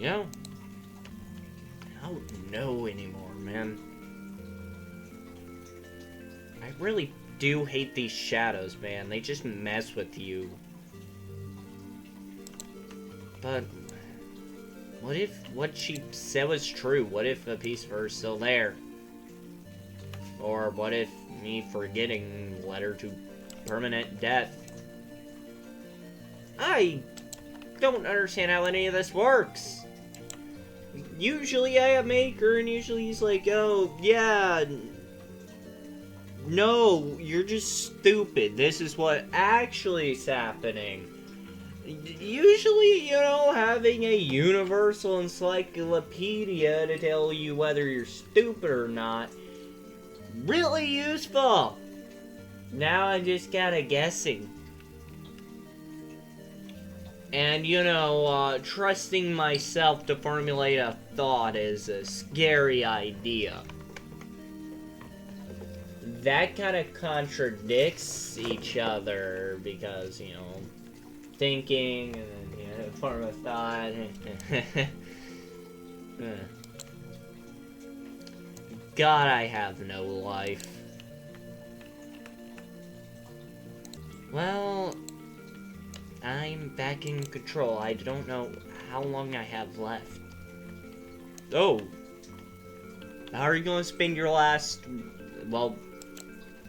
You know, I don't know anymore, man. I really do hate these shadows, man. They just mess with you. But what if what she said was true? What if a piece of her is still there? Or what if me forgetting led her to permanent death? I don't understand how any of this works. Usually I have Maker, and usually he's like, oh, yeah, no, you're just stupid. This is what actually is happening. Usually, you know, having a universal encyclopedia to tell you whether you're stupid or not, really useful. Now I'm just kind of guessing. And, you know, trusting myself to formulate a thought is a scary idea. That kind of contradicts each other because, you know, thinking and then, you know, form of thought. God, I have no life. Well, I'm back in control. I don't know how long I have left. Oh. How are you going to spend your last, well,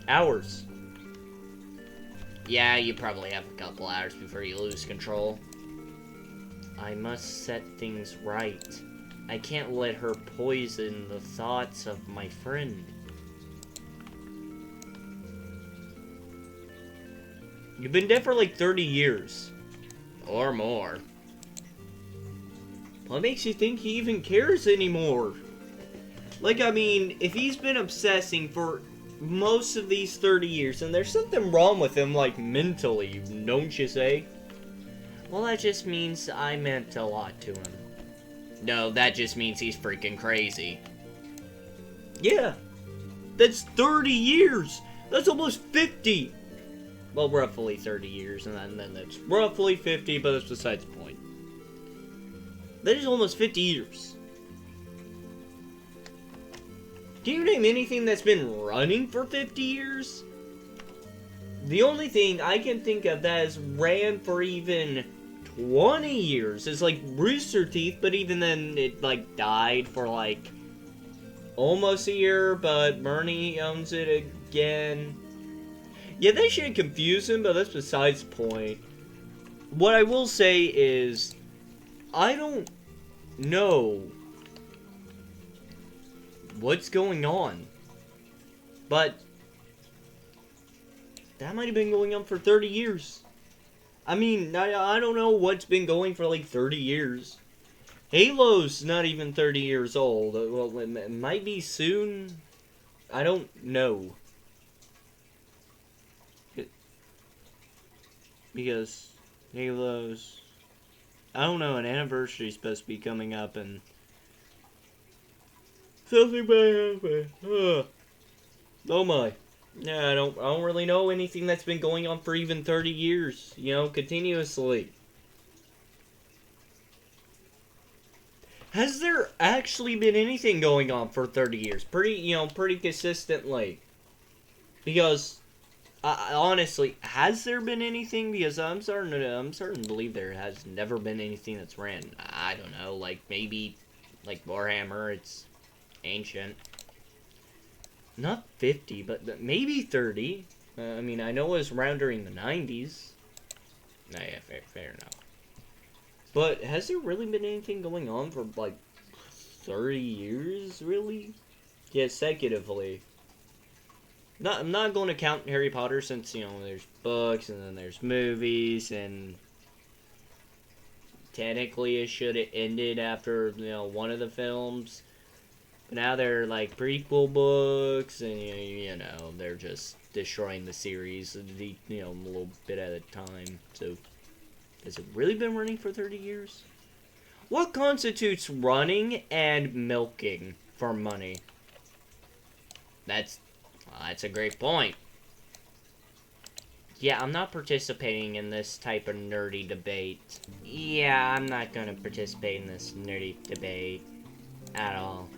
hours? Yeah, you probably have a couple hours before you lose control. I must set things right. I can't let her poison the thoughts of my friend. You've been dead for like 30 years. Or more. What makes you think he even cares anymore? Like, I mean, if he's been obsessing for most of these 30 years, and there's something wrong with him, like, mentally, don't you say? Well, that just means I meant a lot to him. No, that just means he's freaking crazy. Yeah. That's 30 years! That's almost 50! Well, roughly 30 years, and then that's roughly 50, but that's besides the point. That is almost 50 years. Can you name anything that's been running for 50 years? The only thing I can think of that has ran for even 20 years is like Rooster Teeth, but even then it like died for like almost a year, but Bernie owns it again. Yeah, that shouldn't confuse him, but that's besides the point. What I will say is, I don't know what's going on, but that might have been going on for 30 years. I mean, I don't know what's been going for like 30 years. Halo's not even 30 years old. Well, it might be soon. I don't know. Because Halo's, I don't know, an anniversary is supposed to be coming up and something might happen. Oh my. Yeah, I don't really know anything that's been going on for even 30 years, you know, continuously. Has there actually been anything going on for 30 years? Pretty consistently. Because honestly, has there been anything? Because I'm starting to believe there has never been anything that's ran. I don't know, like maybe like Warhammer. It's ancient. Not 50, but maybe 30. I mean, I know it was around during the 90s. Nah, yeah, fair enough. But has there really been anything going on for like 30 years? Really? Consecutively. I'm not going to count Harry Potter since, you know, there's books and then there's movies and technically it should have ended after, you know, one of the films. But now they're like prequel books and, you know, they're just destroying the series, you know, a little bit at a time. So, has it really been running for 30 years? What constitutes running and milking for money? That's a great point. Yeah, I'm not participating in this type of nerdy debate. Yeah, I'm not gonna participate in this nerdy debate at all.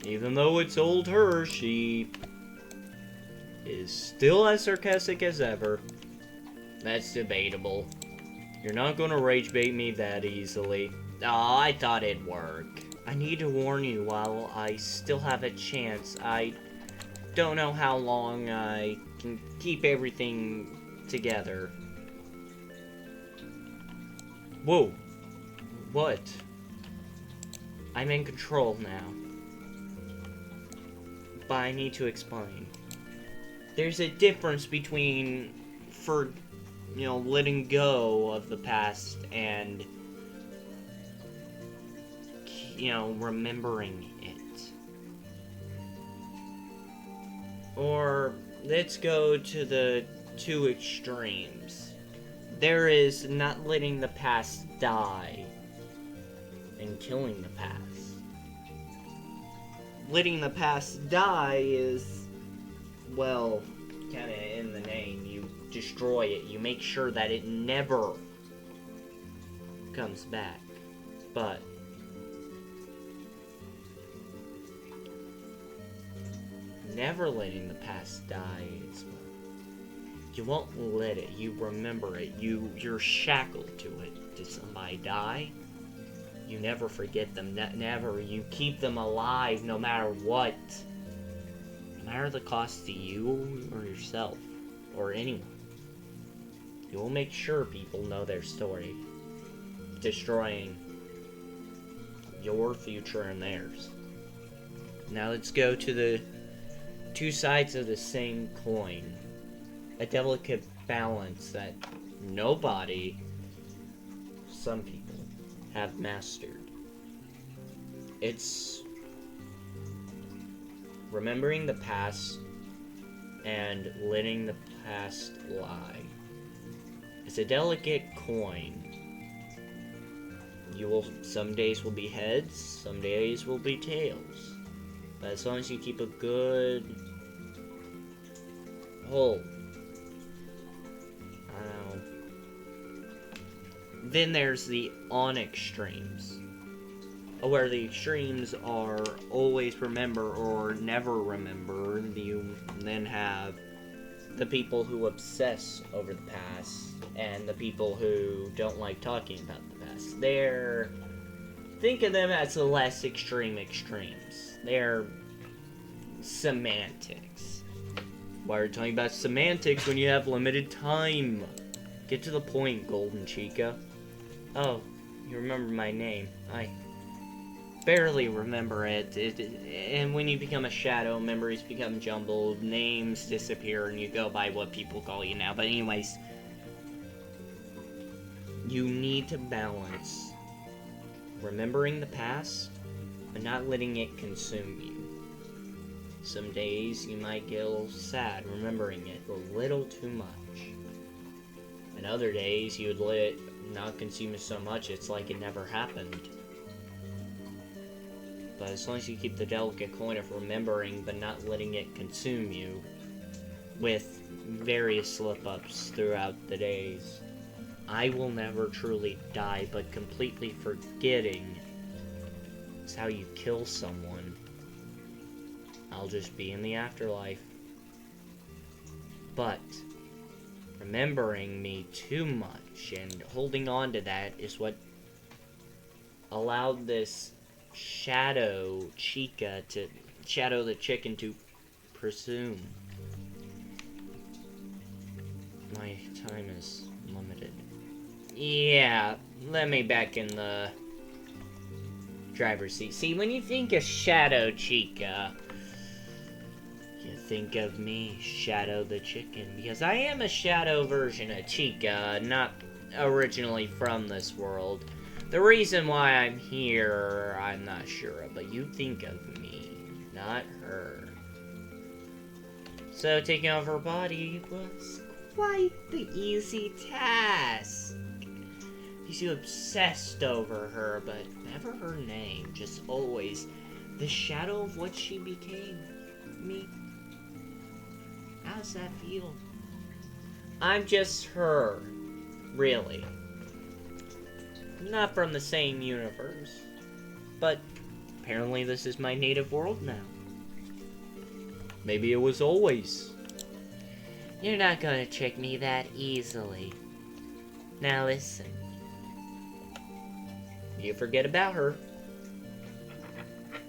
Even though it's old her, she is still as sarcastic as ever. That's debatable. You're not gonna rage bait me that easily. Aw, I thought it'd work. I need to warn you while I still have a chance. I don't know how long I can keep everything together. Whoa. What? I'm in control now. But I need to explain. There's a difference between, letting go of the past and, remembering it. Or, let's go to the two extremes. There is not letting the past die and killing the past. Letting the past die is, well, kind of in the name. You destroy it. You make sure that it never comes back. But never letting the past die is, you won't let it. You remember it. You're shackled to it. Did somebody die? You never forget them. Never. You keep them alive no matter what. No matter the cost to you or yourself or anyone. You will make sure people know their story. Destroying your future and theirs. Now let's go to the two sides of the same coin. A delicate balance that nobody, some people, have mastered. It's remembering the past and letting the past lie. It's a delicate coin. Some days will be heads, some days will be tails. But as long as you keep a good hold, then there's the on extremes, where the extremes are always remember or never remember. You then have the people who obsess over the past and the people who don't like talking about the past. Think of them as the less extreme extremes. They're semantics. Why are you talking about semantics when you have limited time? Get to the point, Golden Chica. Oh, you remember my name. I barely remember it. And when you become a shadow, memories become jumbled, names disappear, and you go by what people call you now. But anyways, you need to balance remembering the past, but not letting it consume you. Some days you might get a little sad remembering it a little too much. And other days you would let it not consume you so much it's like it never happened. But as long as you keep the delicate coin of remembering but not letting it consume you with various slip-ups throughout the days, I will never truly die, but completely forgetting is how you kill someone. I'll just be in the afterlife. But remembering me too much and holding on to that is what allowed this shadow chica to shadow the chicken to presume. My time is limited. Yeah, let me back in the driver's seat. See, when you think of Shadow Chica, you think of me, Shadow the Chicken, because I am a shadow version of Chica, not originally from this world. The reason why I'm here, I'm not sure, but you think of me, not her. So taking over her body was quite the easy task. You obsessed over her, but never her name, just always the shadow of what she became. Me. How's that feel? I'm just her. Really. Not from the same universe. But apparently this is my native world now. Maybe it was always. You're not gonna trick me that easily. Now listen. You forget about her.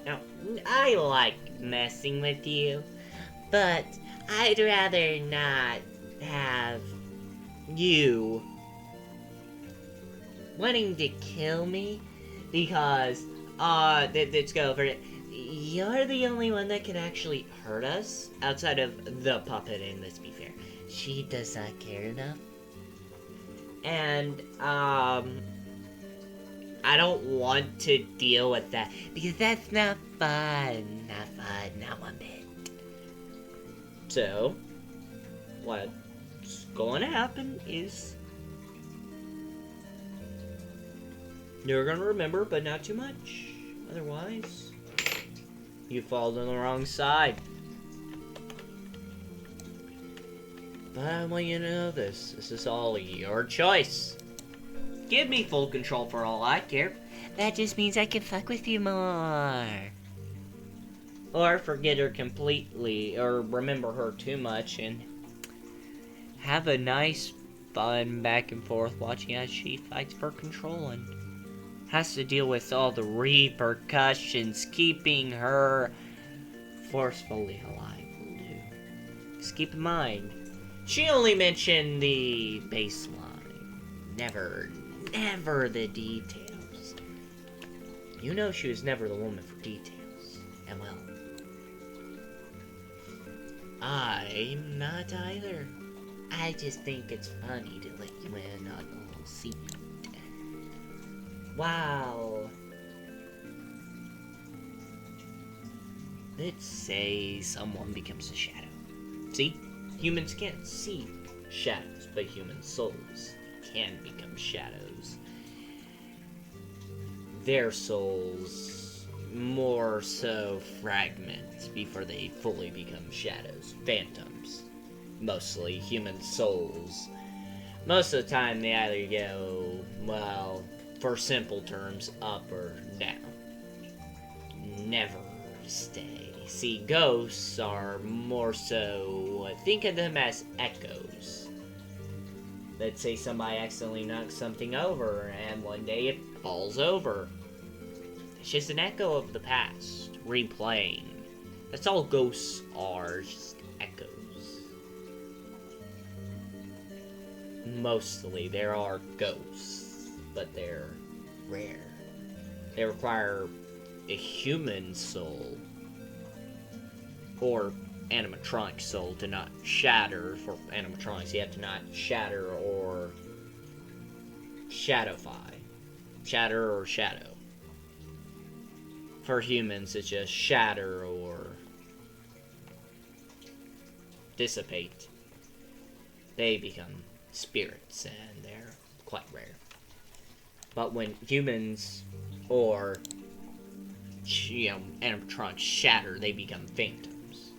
Now, I like messing with you, but I'd rather not have you wanting to kill me because, let's go over it. You're the only one that can actually hurt us outside of the puppet, and let's be fair, she does not care enough. And, I don't want to deal with that because that's not fun. Not fun, not one bit. So, what's going to happen is you're going to remember, but not too much. Otherwise, you fall on the wrong side. But I want you to know this. This is all your choice. Give me full control for all I care. That just means I can fuck with you more. Or forget her completely, or remember her too much, and have a nice, fun back and forth watching as she fights for control and has to deal with all the repercussions keeping her forcefully alive will do. Just keep in mind, she only mentioned the baseline. Never the details. You know she was never the woman for details. And well, I'm not either. I just think it's funny to let you in on a little secret. Wow. Let's say someone becomes a shadow. See? Humans can't see shadows, but human souls can become shadows. Their souls more so fragment before they fully become shadows. Phantoms. Mostly human souls. Most of the time they either go, well, for simple terms, up or down. Never stay. See, ghosts are more so, think of them as echoes. Let's say somebody accidentally knocks something over, and one day it falls over. It's just an echo of the past, replaying. That's all ghosts are, just echoes. Mostly, there are ghosts, but they're rare. They require a human soul, or animatronic soul, to not shatter. For animatronics, you have to not shatter or shadowify. Shatter or shadow. For humans, it's just shatter or dissipate. They become spirits, and they're quite rare. But when humans or animatronics shatter, they become phantoms.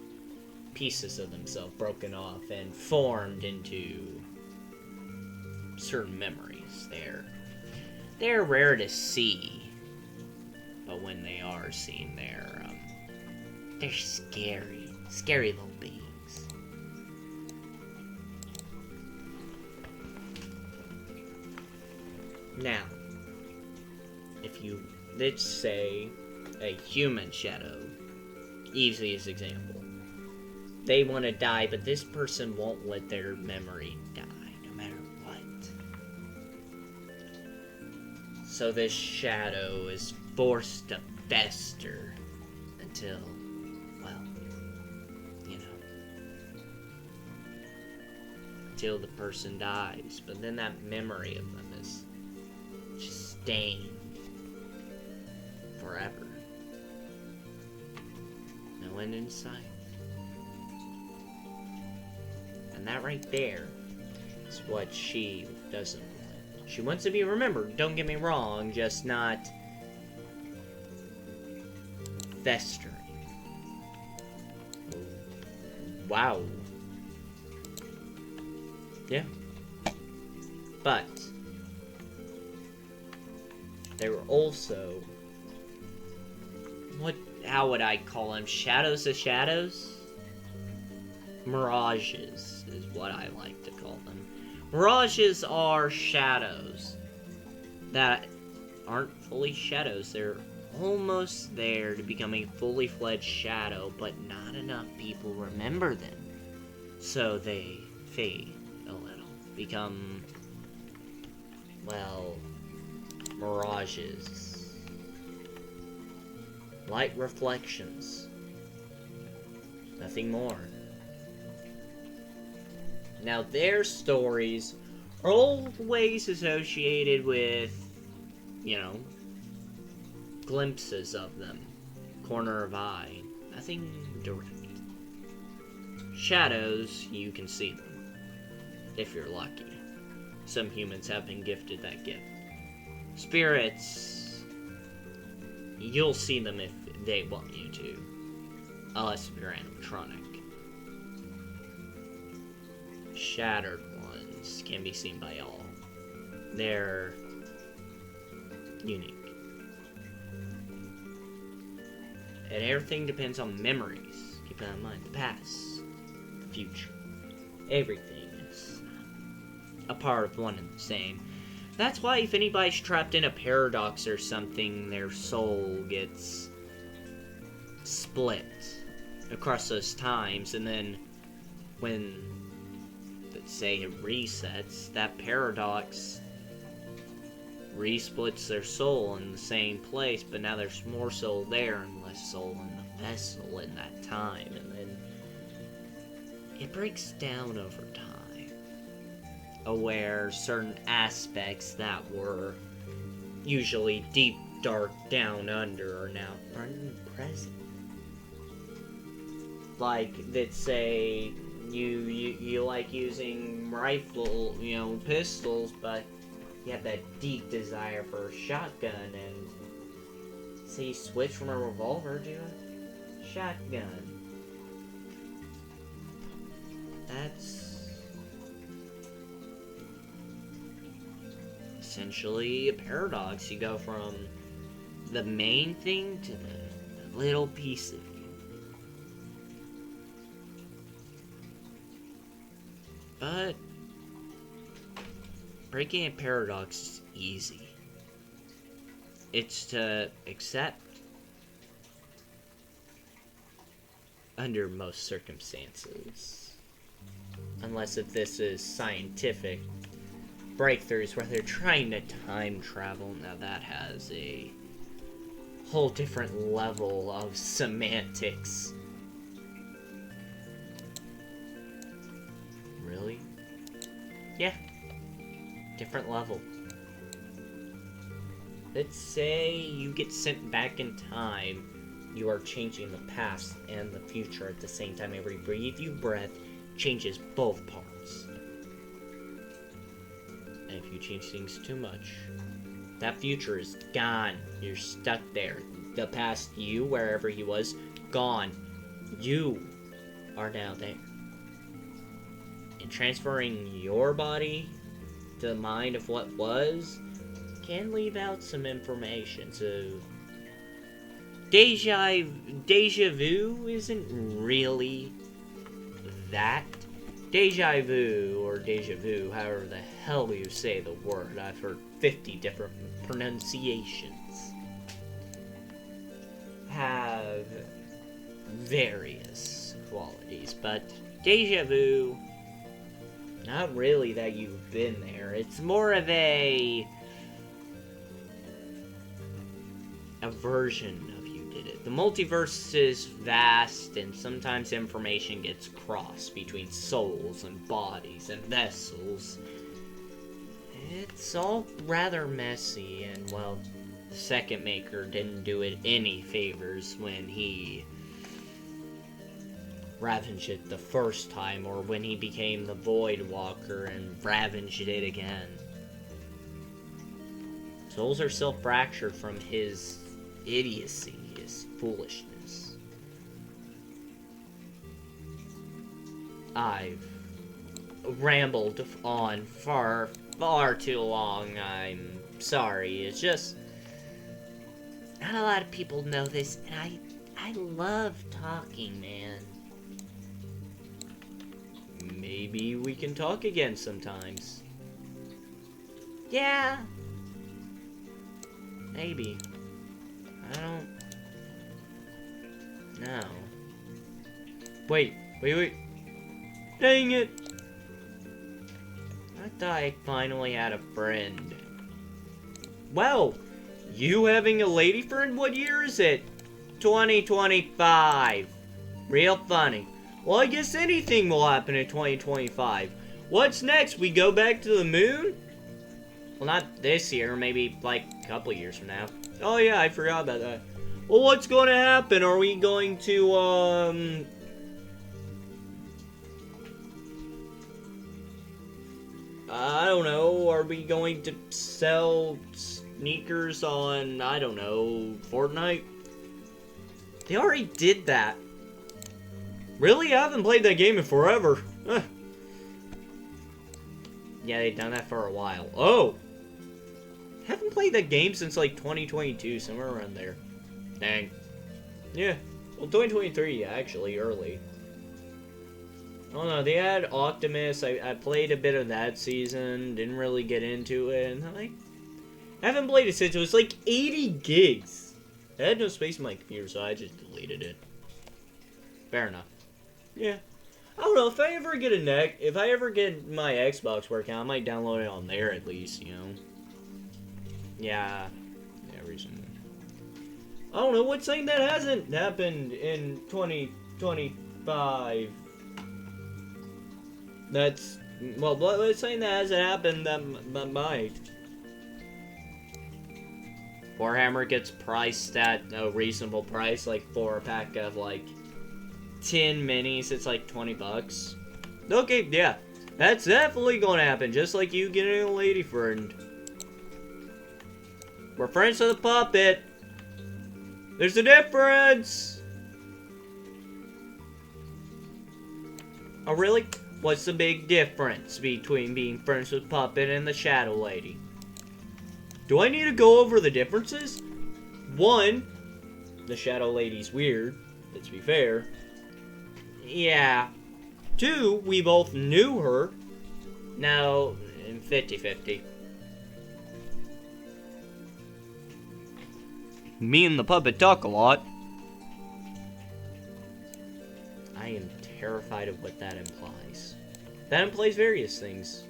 Pieces of themselves broken off and formed into certain memories. They're rare to see, but when they are seen, they're scary little beings. Now, let's say a human shadow, easiest example. They want to die, but this person won't let their memory die, no matter what. So this shadow is forced to fester until, well, until the person dies. But then that memory of them is just stained forever. No end in sight. And that right there is what she doesn't want. She wants to be remembered, don't get me wrong, just not festering. Wow. But there were also, how would I call them? Shadows of shadows? Mirages is what I like to call them. Mirages are shadows that aren't fully shadows. They're almost there to become a fully fledged shadow, but not enough people remember them. So they fade a little, become, well, mirages. Light reflections. Nothing more. Now, their stories are always associated with, glimpses of them. Corner of eye. Nothing direct. Shadows, you can see them. If you're lucky. Some humans have been gifted that gift. Spirits, you'll see them if they want you to. Unless you're animatronic. Shattered ones can be seen by all. They're unique. And everything depends on memories. Keep that in mind. The past, the future. Everything is a part of one and the same. That's why if anybody's trapped in a paradox or something, their soul gets split across those times, and then when, let's say, it resets, that paradox resplits their soul in the same place, but now there's more soul there and less soul in the vessel in that time, and then it breaks down over time. Aware certain aspects that were usually deep, dark, down, under are now present. Like, let's say you like using rifle, pistols, but you have that deep desire for a shotgun, and so you switch from a revolver to a shotgun. That's essentially a paradox. You go from the main thing to the little piece of you. But breaking a paradox is easy. It's to accept under most circumstances. Unless if this is scientific breakthroughs where they're trying to time travel. Now that has a whole different level of semantics. Really? Yeah. Different level. Let's say you get sent back in time. You are changing the past and the future at the same time. Every breath you breath changes both parts. And if you change things too much, that future is gone. You're stuck there. The past you, wherever he was, gone. You are now there. And transferring your body to the mind of what was can leave out some information. So deja vu isn't really that. Deja vu, or deja vu, however the hell you say the word. I've heard 50 different pronunciations. Have various qualities, but deja vu, not really that you've been there. It's more of a version of you did it. The multiverse is vast, and sometimes information gets crossed between souls and bodies and vessels. It's all rather messy, and well, the second maker didn't do it any favors when he ravaged it the first time, or when he became the Void Walker and ravaged it again. Souls are still fractured from his idiocy, his foolishness. I've rambled on far far too long. I'm sorry. It's just not a lot of people know this, and I love talking, man. Maybe we can talk again sometimes. Yeah. Maybe. I don't know. Wait. Dang it. I thought I finally had a friend. Well, you having a lady friend? What year is it? 2025. Real funny. Well, I guess anything will happen in 2025. What's next? We go back to the moon? Well, not this year. Maybe, like, a couple years from now. Oh, yeah, I forgot about that. Well, what's going to happen? Are we going to, I don't know. Are we going to sell sneakers on, I don't know, Fortnite? They already did that. Really? I haven't played that game in forever. Huh. Yeah, they've done that for a while. Oh! Haven't played that game since like 2022, somewhere around there. Dang. Yeah. Well, 2023, actually, early. Oh no, they had Optimus. I played a bit of that season. Didn't really get into it. And I haven't played it since it was like 80 gigs. I had no space in my computer, so I just deleted it. Fair enough. Yeah. I don't know, if I ever get my Xbox working, I might download it on there at least, you know. Yeah. Yeah, recently. I don't know, what's saying that hasn't happened in 2025? That's, well, what's saying that hasn't happened that might? Warhammer gets priced at a reasonable price, like for a pack of like 10 minis, it's like 20 bucks. Okay, yeah. That's definitely gonna happen, just like you getting a lady friend. We're friends with a puppet. There's a difference! Oh, really? What's the big difference between being friends with Puppet and the Shadow Lady? Do I need to go over the differences? One, the Shadow Lady's weird, let's be fair. Yeah. Two, we both knew her. Now, 50-50. Me and the puppet talk a lot. I am terrified of what that implies. That implies various things.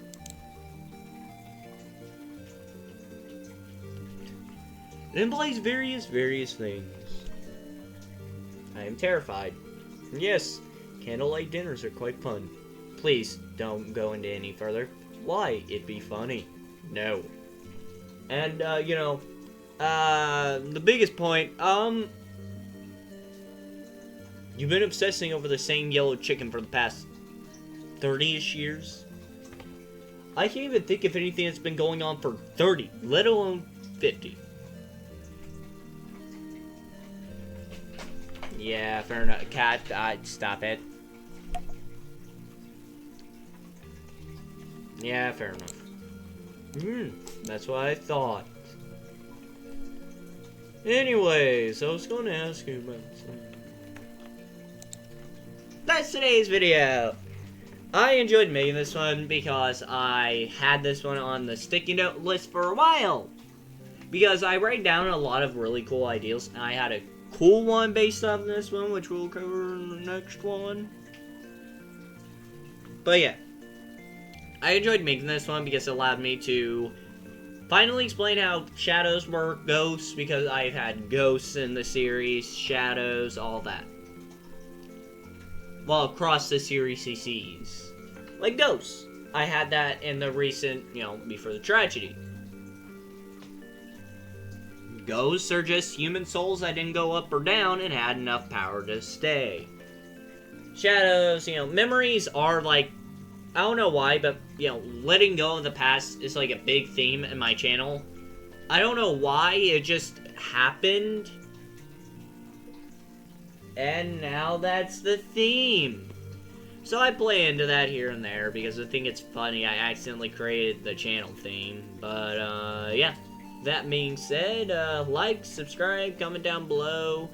It implies various things. I am terrified. Yes, candlelight dinners are quite fun. Please, don't go into any further. Why? It'd be funny. No. And, you know, the biggest point, you've been obsessing over the same yellow chicken for the past 30-ish years? I can't even think of anything that's been going on for 30, let alone 50. Yeah, fair enough. Cat, stop it. Yeah, fair enough. That's what I thought. Anyways, I was going to ask you about something. That's today's video. I enjoyed making this one because I had this one on the sticky note list for a while. Because I write down a lot of really cool ideas, and I had a cool one based on this one, which we'll cover in the next one. But yeah, I enjoyed making this one because it allowed me to finally explain how shadows work, ghosts, because I've had ghosts in the series, shadows, all that. Well, across the series CCs. Like ghosts. I had that in the recent, you know, Before the Tragedy. Ghosts are just human souls that didn't go up or down and had enough power to stay. Shadows, you know, memories are like, I don't know why, but, you know, letting go of the past is like a big theme in my channel. I don't know why, it just happened. And now that's the theme. So I play into that here and there because I think it's funny. I accidentally created the channel theme. But, yeah. That being said, like, subscribe, comment down below,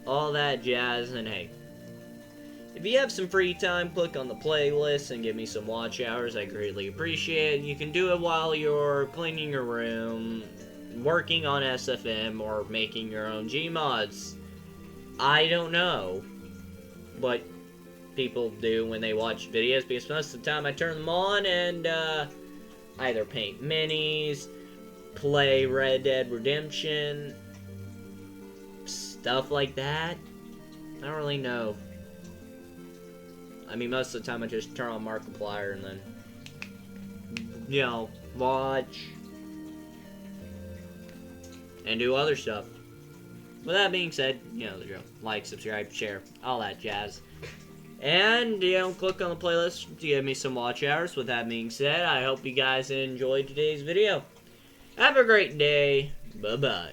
all that jazz, and hey. If you have some free time, click on the playlist and give me some watch hours. I greatly appreciate it. You can do it while you're cleaning your room, working on SFM, or making your own Gmods. I don't know what people do when they watch videos, because most of the time I turn them on and either paint minis, play Red Dead Redemption, stuff like that. I don't really know. I mean, most of the time I just turn on Markiplier and then, you know, watch and do other stuff. With that being said, you know the drill. Like, subscribe, share, all that jazz. And, you know, click on the playlist to give me some watch hours. With that being said, I hope you guys enjoyed today's video. Have a great day. Bye-bye.